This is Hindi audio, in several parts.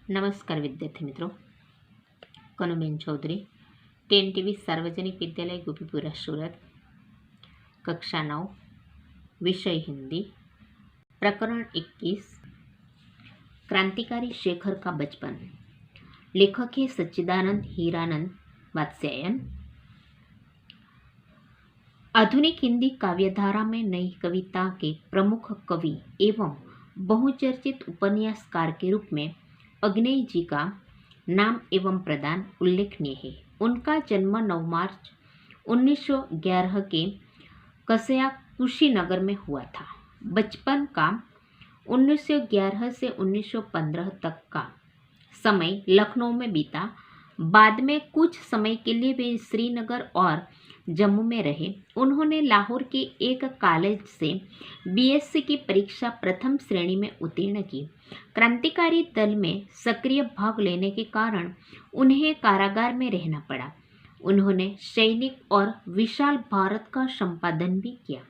नमस्कार विद्यार्थी मित्रों, कनुबेन चौधरी, TNTV सार्वजनिक विद्यालय गोपीपुरा सूरत, कक्षा 9, विषय हिंदी, प्रकरण 21, क्रांतिकारी शेखर का बचपन। लेखक है सच्चिदानंद हीरानंद वात्स्यायन। आधुनिक हिंदी काव्यधारा में नई कविता के प्रमुख कवि एवं बहुचर्चित उपन्यासकार के रूप में अग्नेय जी का नाम एवं प्रदान उल्लेखनीय है। उनका जन्म 9 मार्च 1911 के कसया कुशीनगर में हुआ था। बचपन का 1911 से 1915 तक का समय लखनऊ में बीता। बाद में कुछ समय के लिए वे श्रीनगर और जम्मू में रहे। उन्होंने लाहौर के एक कॉलेज से BSc की परीक्षा प्रथम श्रेणी में उत्तीर्ण की। क्रांतिकारी दल में सक्रिय भाग लेने के कारण उन्हें कारागार में रहना पड़ा। उन्होंने सैनिक और विशाल भारत का संपादन भी किया।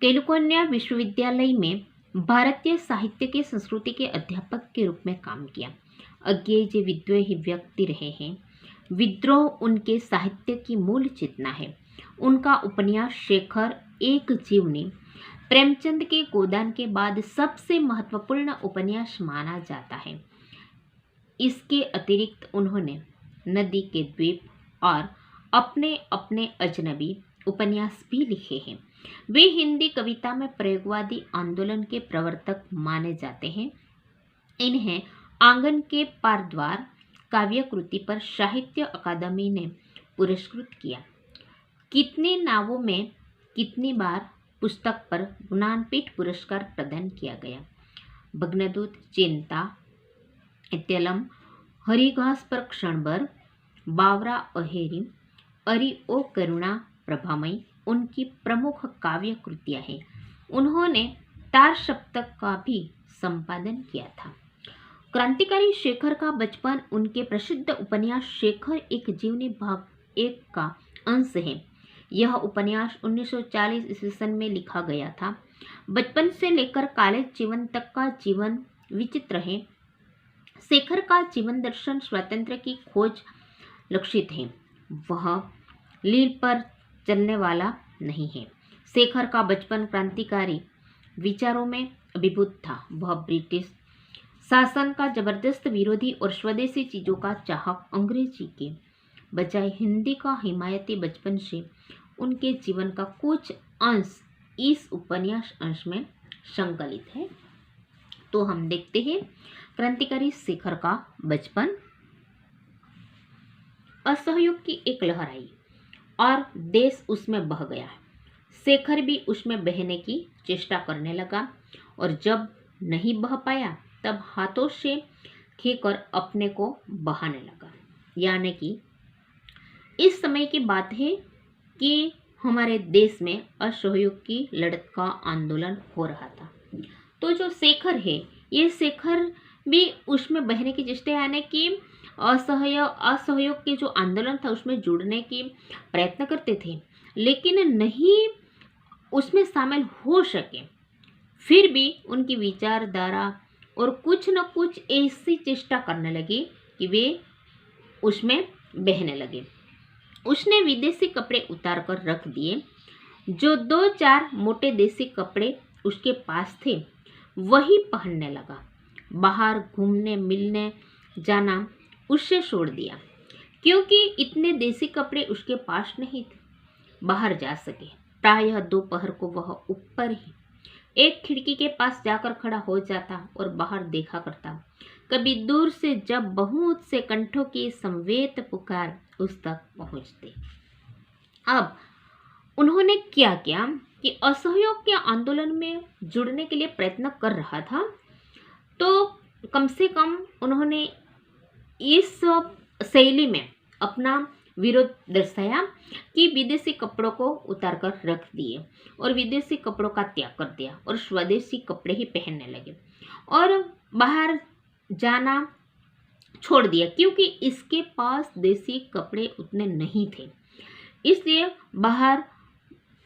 कैलिफोर्निया विश्वविद्यालय में भारतीय साहित्य के संस्कृति के अध्यापक के रूप में काम किया। अज्ञेय जी विद्रोही व्यक्ति रहे हैं। विद्रोह उनके साहित्य की मूल चेतना है। उनका उपन्यास शेखर एक जीवनी प्रेमचंद के गोदान के बाद सबसे महत्वपूर्ण उपन्यास माना जाता है। इसके अतिरिक्त उन्होंने नदी के द्वीप और अपने अपने अजनबी उपन्यास भी लिखे हैं। वे हिंदी कविता में प्रयोगवादी आंदोलन के प्रवर्तक माने जाते हैं। इन्हें आंगन के पार द्वार काव्य कृति पर साहित्य अकादमी ने पुरस्कृत किया। कितने नावों में कितनी बार पुस्तक पर ज्ञानपीठ पुरस्कार प्रदान किया गया। भग्नदूत, चिंता, इत्यलम, हरिघास पर क्षण भर, बावरा अहेरी, अरि ओ करुणा प्रभामयी उनकी प्रमुख काव्य कृतियां हैं। उन्होंने तार सप्तक का भी संपादन किया था। क्रांतिकारी शेखर का बचपन उनके प्रसिद्ध उपन्यास शेखर एक जीवनी भाग 1 का अंश है। यह उपन्यास 1940 ईस्वी में लिखा गया था। बचपन से लेकर कॉलेज जीवन तक का जीवन विचित्र है। शेखर का जीवन दर्शन स्वातंत्र्य की खोज लक्षित है। वह लील पर चलने वाला नहीं है। शेखर का बचपन क्रांतिकारी विचारों में अभिभूत था। वह ब्रिटिश शासन का जबरदस्त विरोधी और स्वदेशी चीज़ों का चाहक, अंग्रेजी के बजाय हिंदी का हिमायती बचपन से उनके जीवन का कुछ अंश इस उपन्यास अंश में संकलित है। तो हम देखते हैं क्रांतिकारी शेखर का बचपन। असहयोग की एक लहर आई और देश उसमें बह गया। शेखर भी उसमें बहने की चेष्टा करने लगा और जब नहीं बह पाया तब हाथों से खींचकर अपने को बहाने लगा। यानी कि इस समय की बात है कि हमारे देश में असहयोग की लड़त का आंदोलन हो रहा था। तो जो शेखर है, ये शेखर भी उसमें बहने की चेष्टा, यानी कि असहयोग के जो आंदोलन था उसमें जुड़ने की प्रयत्न करते थे, लेकिन नहीं उसमें शामिल हो सके। फिर भी उनकी विचारधारा और कुछ न कुछ ऐसी चेष्टा करने लगे कि वे उसमें बहने लगे। उसने विदेशी कपड़े उतार कर रख दिए। जो 2-4 मोटे देसी कपड़े उसके पास थे वही पहनने लगा। बाहर घूमने मिलने जाना उससे छोड़ दिया, क्योंकि इतने देसी कपड़े उसके पास नहीं थे बाहर जा सके। प्रायः दोपहर को वह ऊपर ही एक खिड़की के पास जाकर खड़ा हो जाता और बाहर देखा करता। कभी दूर से जब बहुत से कंठों की संवेद पुकार उस तक पहुंचते। अब उन्होंने क्या किया कि असहयोग के आंदोलन में जुड़ने के लिए प्रयत्न कर रहा था, तो कम से कम उन्होंने इस शैली में अपना विरोध दर्शाया कि विदेशी कपड़ों को उतार कर रख दिए और विदेशी कपड़ों का त्याग कर दिया और स्वदेशी कपड़े ही पहनने लगे और बाहर जाना छोड़ दिया, क्योंकि इसके पास देसी कपड़े उतने नहीं थे। इसलिए बाहर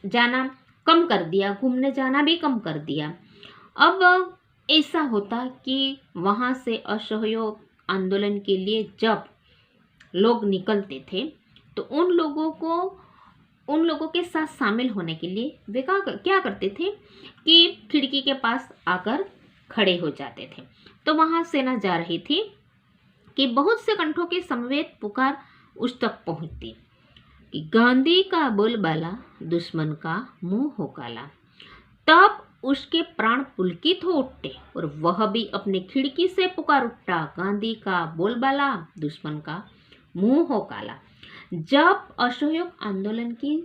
जाना कम कर दिया, घूमने जाना भी कम कर दिया। अब ऐसा होता कि वहाँ से असहयोग आंदोलन के लिए जब लोग निकलते थे तो उन लोगों के साथ शामिल होने के लिए वे क्या करते थे कि खिड़की के पास आकर खड़े हो जाते थे। तो वहाँ सेना जा रही थी कि बहुत से कंठों के समवेत पुकार उस तक पहुँचती कि गांधी का बोलबाला दुश्मन का मुंह हो काला। तब उसके प्राण पुलकित हो उठते और वह भी अपनी खिड़की से पुकार उठा, गांधी का बोलबाला दुश्मन का मुंह हो काला। जब असहयोग आंदोलन की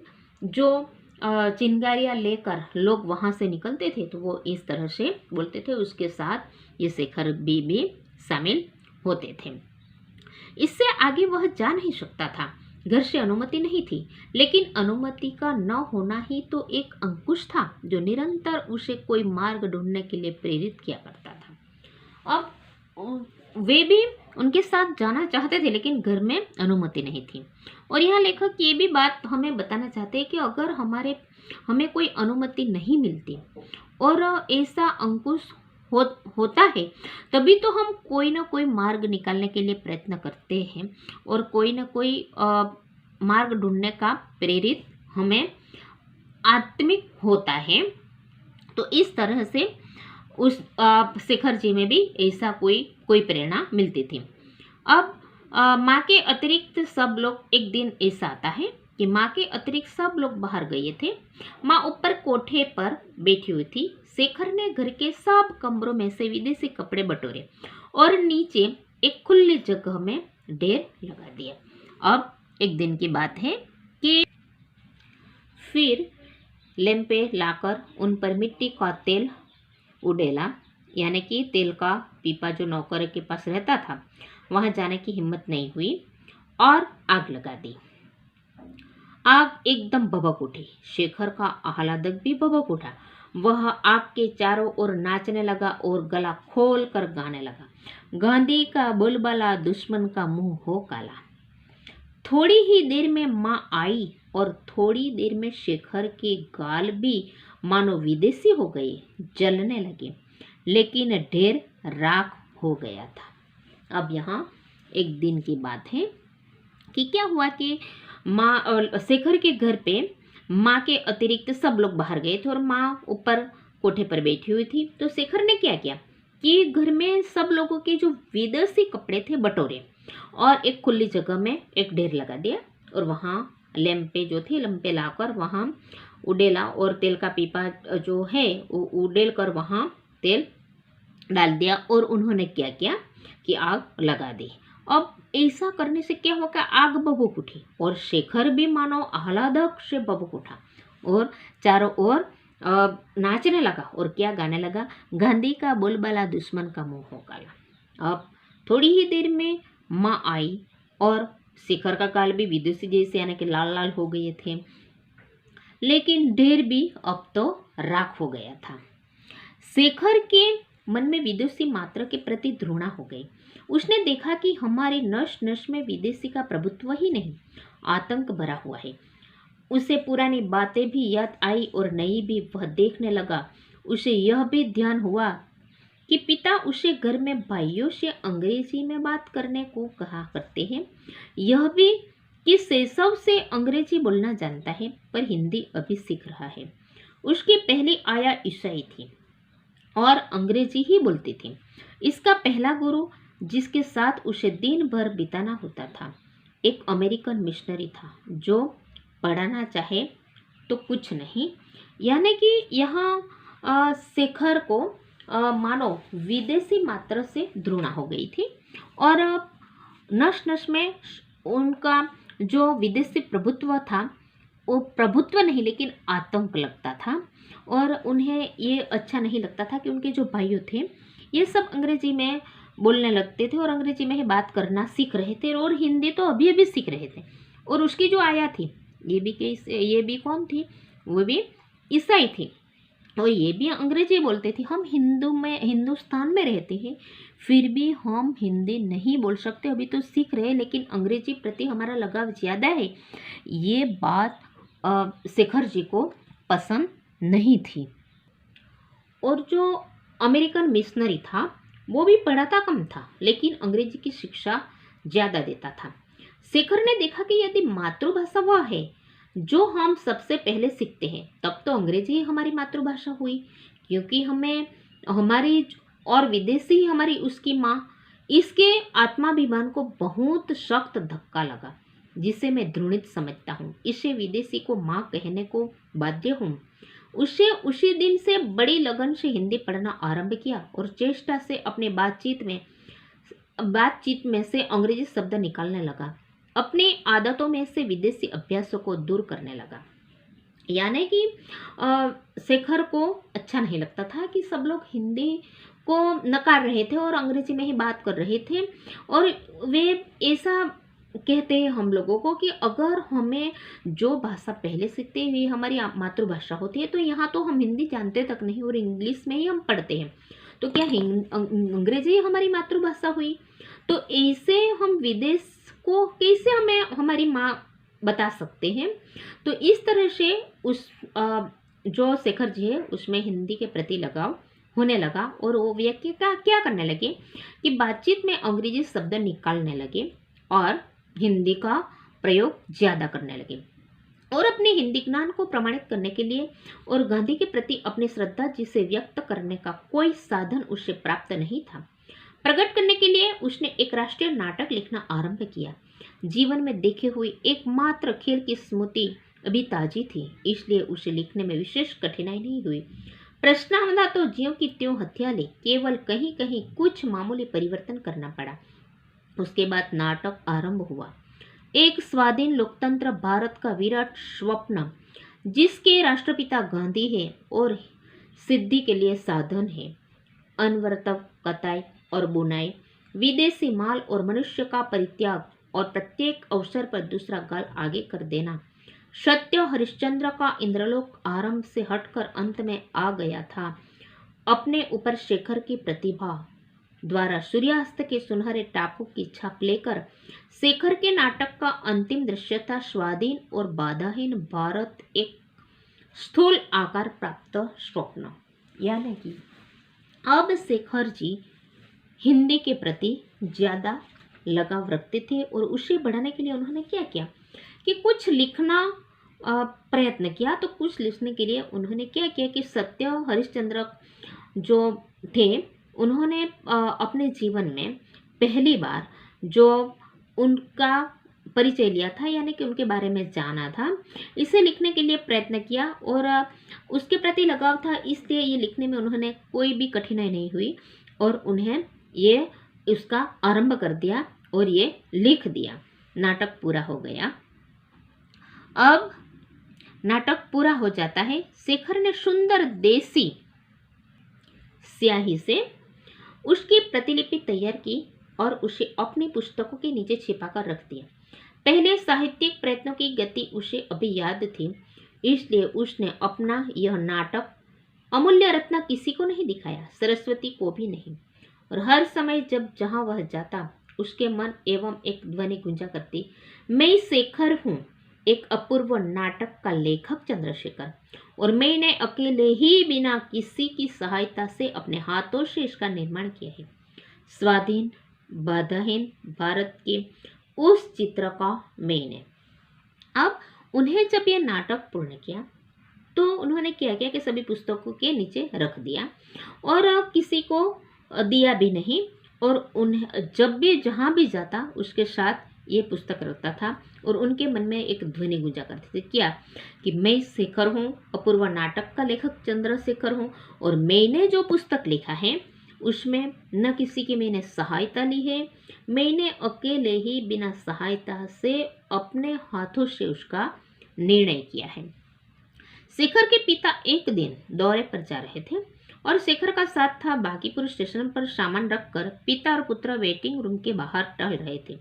जो चिंगारियां लेकर लोग वहां से निकलते थे तो वो इस तरह से बोलते थे। उसके साथ ये शेखर भी शामिल होते थे। इससे आगे वह जा नहीं सकता था, घर से अनुमति नहीं थी, लेकिन अनुमति का न होना ही तो एक अंकुश था जो निरंतर उसे कोई मार्ग ढूंढने के लिए प्रेरित किया करता था। अब वे भी उनके साथ जाना चाहते थे लेकिन घर में अनुमति नहीं थी। और यह लेखक ये भी बात हमें बताना चाहते हैं कि अगर हमें कोई अनुमति नहीं मिलती और ऐसा अंकुश होता है तभी तो हम कोई ना कोई मार्ग निकालने के लिए प्रयत्न करते हैं और कोई ना कोई मार्ग ढूंढने का प्रेरित हमें आत्मिक होता है। तो इस तरह से उस शेखर जी में भी ऐसा कोई प्रेरणा मिलती थी। अब माँ के अतिरिक्त सब लोग, एक दिन ऐसा आता है कि माँ के अतिरिक्त सब लोग बाहर गए थे। माँ ऊपर कोठे पर बैठी हुई थी। शेखर ने घर के सब कमरों में से विदेशी कपड़े बटोरे और नीचे एक खुली जगह में ढेर लगा दिया। अब एक दिन की बात है कि फिर लैंपे लाकर उन पर मिट्टी का तेल उड़ेला, यानी कि तेल का पीपा जो नौकर के पास रहता था, वहां जाने की हिम्मत नहीं हुई और आग लगा दी। आग एकदम भभक उठी। शेखर का आह्लादक भी भभक उठा। वह आग के चारों ओर नाचने लगा और गला खोल कर गाने लगा, गांधी का बोलबाला दुश्मन का मुंह हो काला। थोड़ी ही देर में माँ आई और थोड़ी देर में शेखर के गाल भी मानो विदेशी हो गए, जलने लगे, लेकिन ढेर राख हो गया था। अब यहाँ एक दिन की बात है कि क्या हुआ कि माँ और शेखर के घर पे माँ के अतिरिक्त सब लोग बाहर गए थे और माँ ऊपर कोठे पर बैठी हुई थी। तो शेखर ने क्या किया कि घर में सब लोगों के जो विदेशी कपड़े थे बटोरे और एक खुली जगह में एक ढेर लगा दिया और वहाँ लैंपे लाकर वहाँ उड़ेला और तेल का पीपा जो है वो उड़ेल कर वहाँ तेल डाल दिया और उन्होंने क्या किया कि आग लगा दी। अब ऐसा करने से क्या होगा, आग भभूक उठी और शेखर भी मानो आह्लादक से भभूक उठा और चारों ओर नाचने लगा और क्या गाने लगा, गांधी का बोलबाला दुश्मन का मुंह हो काला। अब थोड़ी ही देर में माँ आई और शेखर का गाल भी विदेशी जैसे यानी कि लाल लाल हो गए थे, लेकिन ढेर भी अब तो राख हो गया था। शेखर के मन में विदेशी मात्र के प्रति घृणा हो गई। उसने देखा कि हमारे नश नश में विदेशी का प्रभुत्व ही नहीं, आतंक भरा हुआ है। उसे पुरानी बातें भी याद आई और नई भी वह देखने लगा। उसे यह भी ध्यान हुआ कि पिता उसे घर में भाइयों से अंग्रेजी में बात करने को कहा करते हैं। यह भी कि शैशव से अंग्रेजी बोलना जानता है पर हिंदी अभी सीख रहा है। उसकी पहली आया ईसाई थी और अंग्रेजी ही बोलती थी। इसका पहला गुरु जिसके साथ उसे दिन भर बिताना होता था एक अमेरिकन मिशनरी था जो पढ़ाना चाहे तो कुछ नहीं, यानी कि यहाँ शेखर को मानो विदेशी मात्र से घृणा हो गई थी और नश नश में उनका जो विदेशी प्रभुत्व था वो प्रभुत्व नहीं लेकिन आतंक लगता था और उन्हें ये अच्छा नहीं लगता था कि उनके जो भाइयों थे ये सब अंग्रेजी में बोलने लगते थे और अंग्रेजी में ही बात करना सीख रहे थे और हिंदी तो अभी अभी सीख रहे थे। और उसकी जो आया थी ये भी कौन थी, वो भी ईसाई थी और ये भी अंग्रेजी बोलते थे। हम हिंदुस्तान में रहते हैं फिर भी हम हिंदी नहीं बोल सकते, अभी तो सीख रहे हैं लेकिन अंग्रेजी प्रति हमारा लगाव ज़्यादा है। ये बात शेखर जी को पसंद नहीं थी। और जो अमेरिकन मिशनरी था, वो भी पढ़ाता कम था लेकिन अंग्रेजी की शिक्षा ज़्यादा देता था। शेखर ने देखा कि यदि मातृभाषा वह है जो हम सबसे पहले सीखते हैं, तब तो अंग्रेजी ही हमारी मातृभाषा हुई, क्योंकि हमें हमारी और विदेशी ही हमारी उसकी माँ। इसके आत्माभिमान को बहुत सख्त धक्का लगा, जिसे मैं घृणित समझता हूँ। इसे विदेशी को माँ कहने को बाध्य हूँ। उसे उसी दिन से बड़ी लगन से हिंदी पढ़ना आरंभ किया और चेष्टा से अपने बातचीत में से अंग्रेजी शब्द निकालने लगा। अपनी आदतों में से विदेशी अभ्यासों को दूर करने लगा। यानी कि शेखर को अच्छा नहीं लगता था कि सब लोग हिंदी को नकार रहे थे और अंग्रेजी में ही बात कर रहे थे, और वे ऐसा कहते हैं हम लोगों को कि अगर हमें जो भाषा पहले सीखते हुए हमारी मातृभाषा होती है, तो यहाँ तो हम हिंदी जानते तक नहीं और इंग्लिश में ही हम पढ़ते हैं, तो क्या अंग्रेजी हमारी मातृभाषा हुई? तो ऐसे हम विदेश को कैसे हमें हमारी माँ बता सकते हैं? तो इस तरह से उस जो शेखर जी है उसमें हिंदी के प्रति लगाव होने लगा, और वो व्यक्ति का क्या करने लगे कि बातचीत में अंग्रेजी शब्द निकालने लगे और हिंदी का प्रयोग ज़्यादा करने लगे। और अपने हिंदी ज्ञान को प्रमाणित करने के लिए और गांधी के प्रति अपनी श्रद्धा जिसे व्यक्त करने का कोई साधन उसे प्राप्त नहीं था, प्रकट करने के लिए उसने एक राष्ट्रीय नाटक लिखना आरंभ किया। जीवन में देखे हुए एकमात्र खेल की स्मृति अभी ताजी थी, इसलिए उसे लिखने में विशेष कठिनाई नहीं हुई। प्रश्नावला तो ज्यों की त्यों हत्या ले, केवल कहीं कहीं कुछ मामूली परिवर्तन करना पड़ा। उसके बाद नाटक आरंभ हुआ। एक स्वाधीन लोकतंत्र भारत का विराट स्वप्न, जिसके राष्ट्रपिता गांधी है और सिद्धि के लिए साधन है। अनवरत कताई और बुनाई, विदेशी माल और मनुष्य का परित्याग और प्रत्येक अवसर पर दूसरा गाल आगे कर देना। सत्य हरिश्चंद्र का इंद्रलोक आरंभ से हटकर अंत में आ गया था। अपने ऊपर शेखर की प्रतिभा द्वारा सूर्यास्त के सुनहरे टापू की छाप लेकर शेखर के नाटक का अंतिम दृश्य था स्वाधीन और बाधाहीन भारत, एक स्थूल आकार प्राप्त स्वप्न। यानी कि अब शेखर जी हिंदी के प्रति ज़्यादा लगाव रखते थे, और उसे बढ़ाने के लिए उन्होंने क्या किया कि कुछ लिखना प्रयत्न किया। तो कुछ लिखने के लिए उन्होंने क्या किया कि सत्य हरिश्चंद्र जो थे, उन्होंने अपने जीवन में पहली बार जो उनका परिचय लिया था, यानी कि उनके बारे में जाना था, इसे लिखने के लिए प्रयत्न किया और उसके प्रति लगाव था, इसलिए ये लिखने में उन्होंने कोई भी कठिनाई नहीं हुई और उन्हें ये उसका आरंभ कर दिया और ये लिख दिया। नाटक पूरा हो गया। अब नाटक पूरा हो जाता है। शेखर ने सुंदर देसी स्याही से उसकी प्रतिलिपि तैयार की और उसे अपनी पुस्तकों के नीचे छिपाकर रख दिया। पहले साहित्यिक प्रयत्नों की गति उसे अभी याद थी, इसलिए उसने अपना यह नाटक अमूल्य रत्न किसी को नहीं दिखाया, सरस्वती को भी नहीं। और हर समय जब जहां वह जाता, उसके मन एवं एक ध्वनि गुंजा करती, मैं शेखर हूँ, एक अपूर्व नाटक का लेखक चंद्रशेखर, और मैंने अकेले ही बिना किसी की सहायता से अपने हाथों से इसका निर्माण किया है। स्वाधीन बाधाहीन भारत के उस चित्र का मैंने। अब उन्हें जब यह नाटक पूर्ण किया तो उन्होंने क्या किया कि सभी पुस्तकों के नीचे रख दिया और किसी को दिया भी नहीं, और उन्हें जब भी जहाँ भी जाता उसके साथ ये पुस्तक रखता था और उनके मन में एक ध्वनि गुंजा करती थी, क्या कि मैं शेखर हूँ, अपूर्व नाटक का लेखक चंद्रशेखर हूँ, और मैंने जो पुस्तक लिखा है उसमें न किसी की मैंने सहायता ली है, मैंने अकेले ही बिना सहायता से अपने हाथों से उसका निर्णय किया है। शेखर के पिता एक दिन दौरे पर जा रहे थे और शेखर का साथ था। बांकीपुर स्टेशन पर सामान रखकर पिता और पुत्र वेटिंग रूम के बाहर टहल रहे थे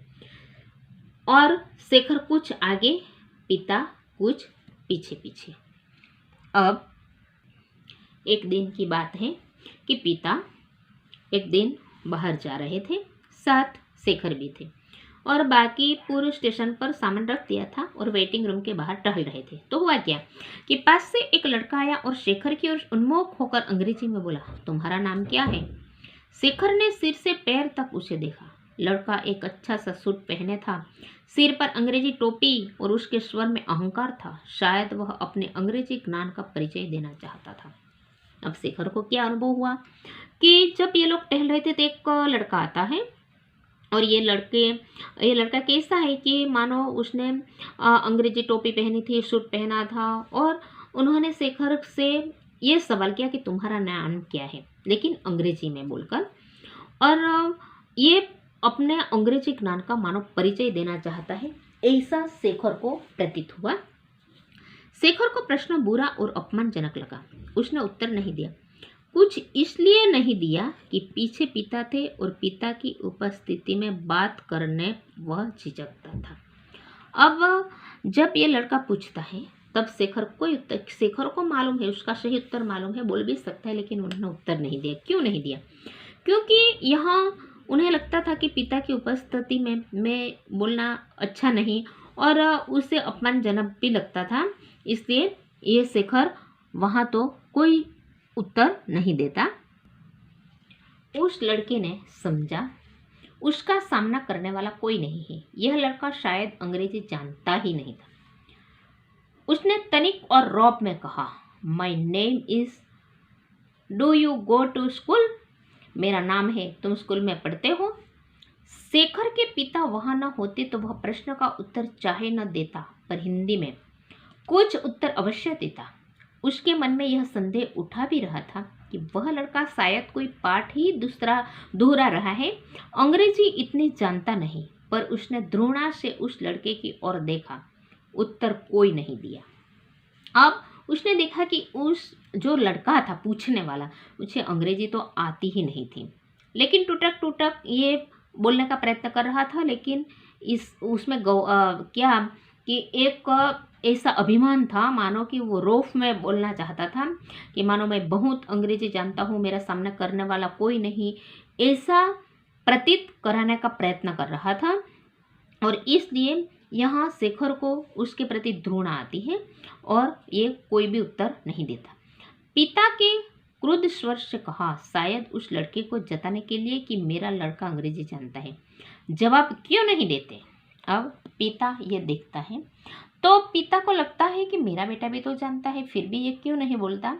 और शेखर कुछ आगे, पिता कुछ पीछे पीछे। अब एक दिन की बात है कि पिता एक दिन बाहर जा रहे थे, साथ शेखर भी थे, और बाकी पूरे स्टेशन पर सामान रख दिया था और वेटिंग रूम के बाहर टहल रहे थे। तो हुआ क्या कि पास से एक लड़का आया और शेखर की ओर उन्मुख होकर अंग्रेजी में बोला, तुम्हारा नाम क्या है? शेखर ने सिर से पैर तक उसे देखा। लड़का एक अच्छा सा सूट पहने था, सिर पर अंग्रेजी टोपी और उसके स्वर में अहंकार था। शायद वह अपने अंग्रेजी ज्ञान का परिचय देना चाहता था। अब शेखर को क्या अनुभव हुआ कि जब ये लोग टहल रहे थे तो एक लड़का आता है और ये लड़का कैसा है कि मानो उसने अंग्रेजी टोपी पहनी थी, सूट पहना था और उन्होंने शेखर से ये सवाल किया कि तुम्हारा नाम क्या है, लेकिन अंग्रेजी में बोलकर। और ये अपने अंग्रेजी ज्ञान का मानो परिचय देना चाहता है, ऐसा शेखर को प्रतीत हुआ। शेखर को प्रश्न बुरा और अपमानजनक लगा। उसने उत्तर नहीं दिया। कुछ इसलिए नहीं दिया कि पीछे पिता थे और पिता की उपस्थिति में बात करने वह झिझकता था। अब जब ये लड़का पूछता है तब शेखर को मालूम है, उसका सही उत्तर मालूम है, बोल भी सकता है, लेकिन उन्होंने उत्तर नहीं दिया। क्यों नहीं दिया? क्योंकि यहाँ उन्हें लगता था कि पिता की उपस्थिति में मैं बोलना अच्छा नहीं और उसे अपमानजनक भी लगता था, इसलिए ये शेखर वहाँ तो कोई उत्तर नहीं देता। उस लड़के ने समझा उसका सामना करने वाला कोई नहीं है। यह लड़का शायद अंग्रेजी जानता ही नहीं था। उसने तनिक और रौब में कहा, my name is, do you go to school? मेरा नाम है, तुम स्कूल में पढ़ते हो? शेखर के पिता वहां न होते तो वह प्रश्न का उत्तर चाहे न देता, पर हिंदी में कुछ उत्तर अवश्य देता। उसके मन में यह संदेह उठा भी रहा था कि वह लड़का शायद कोई पाठ ही दूसरा दोहरा रहा है। अंग्रेजी इतनी जानता नहीं, पर उसने द्रोणा से उस लड़के की ओर देखा। उत्तर कोई नहीं दिया। अब उसने देखा कि उस जो लड़का था पूछने वाला, उसे अंग्रेजी तो आती ही नहीं थी, लेकिन टूटक टूटक ये बोलने का प्रयत्न कर रहा था। लेकिन उसमें क्या कि एक ऐसा अभिमान था मानो कि वो रोफ में बोलना चाहता था कि मानो मैं बहुत अंग्रेजी जानता हूँ, मेरा सामना करने वाला कोई नहीं, ऐसा प्रतीत कराने का प्रयत्न कर रहा था। और इसलिए यहाँ शेखर को उसके प्रति घृणा आती है और ये कोई भी उत्तर नहीं देता। पिता के क्रुद्ध स्वर से कहा, शायद उस लड़के को जताने के लिए कि मेरा लड़का अंग्रेजी जानता है। जवाब क्यों नहीं देते? अब पिता ये देखता है तो पिता को लगता है कि मेरा बेटा भी तो जानता है, फिर भी ये क्यों नहीं बोलता।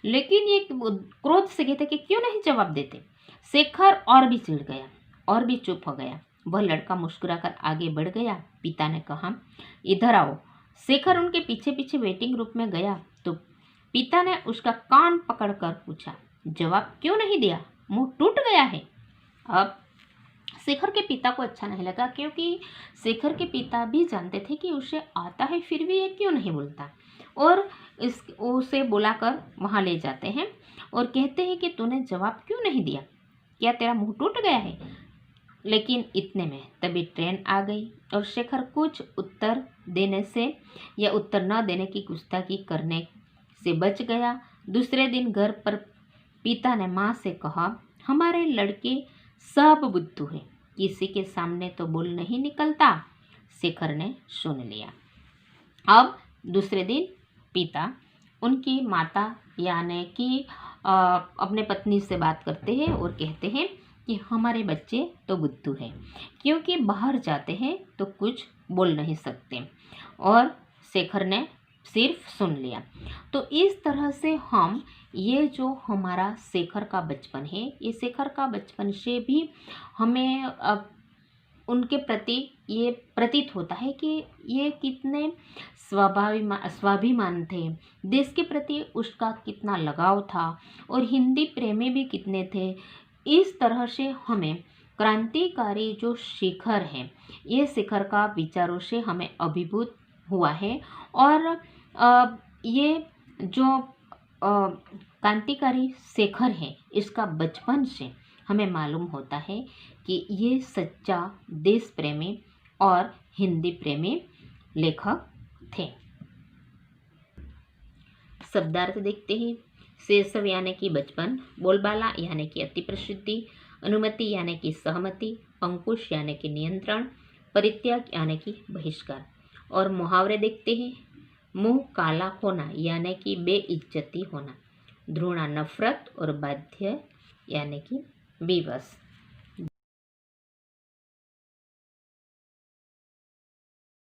लेकिन ये क्रोध से कहते कि क्यों नहीं जवाब देते। शेखर और भी चिढ़ गया और भी चुप हो गया। वह लड़का मुस्कुराकर आगे बढ़ गया। पिता ने कहा, इधर आओ। शेखर उनके पीछे पीछे वेटिंग रूम में गया तो पिता ने उसका कान पकड़कर पूछा, जवाब क्यों नहीं दिया? मुंह टूट गया है? अब शेखर के पिता को अच्छा नहीं लगा, क्योंकि शेखर के पिता भी जानते थे कि उसे आता है, फिर भी ये क्यों नहीं बोलता। और उसे बुलाकर वहाँ ले जाते हैं और कहते हैं कि तूने जवाब क्यों नहीं दिया? क्या तेरा मुंह टूट गया है? लेकिन इतने में तभी ट्रेन आ गई और शेखर कुछ उत्तर देने से या उत्तर न देने की गुस्ताखी करने से बच गया। दूसरे दिन घर पर पिता ने माँ से कहा, हमारे लड़के सब बुद्धू है, किसी के सामने तो बोल नहीं निकलता। शेखर ने सुन लिया। अब दूसरे दिन पिता उनकी माता यानी कि अपने पत्नी से बात करते हैं और कहते हैं कि हमारे बच्चे तो बुद्धू हैं, क्योंकि बाहर जाते हैं तो कुछ बोल नहीं सकते। और शेखर ने सिर्फ सुन लिया। तो इस तरह से हम ये जो हमारा शेखर का बचपन है, ये शेखर का बचपन से भी हमें उनके प्रति ये प्रतीत होता है कि ये कितने स्वाभिमान थे, देश के प्रति उसका कितना लगाव था और हिंदी प्रेमी भी कितने थे। इस तरह से हमें क्रांतिकारी जो शेखर हैं, ये शेखर का विचारों से हमें अभिभूत हुआ है। और ये जो क्रांतिकारी शेखर है, इसका बचपन से हमें मालूम होता है कि ये सच्चा देश प्रेमी और हिंदी प्रेमी लेखक थे। शब्दार्थ देखते हैं। शैशव यानी कि बचपन, बोलबाला यानी कि अति प्रसिद्धि, अनुमति यानी कि सहमति, अंकुश यानी कि नियंत्रण, परित्याग यानी कि बहिष्कार। और मुहावरे देखते हैं। मुंह काला होना यानी कि बेइज्जती होना, ध्रुणा नफरत और बाध्य यानी कि विवश।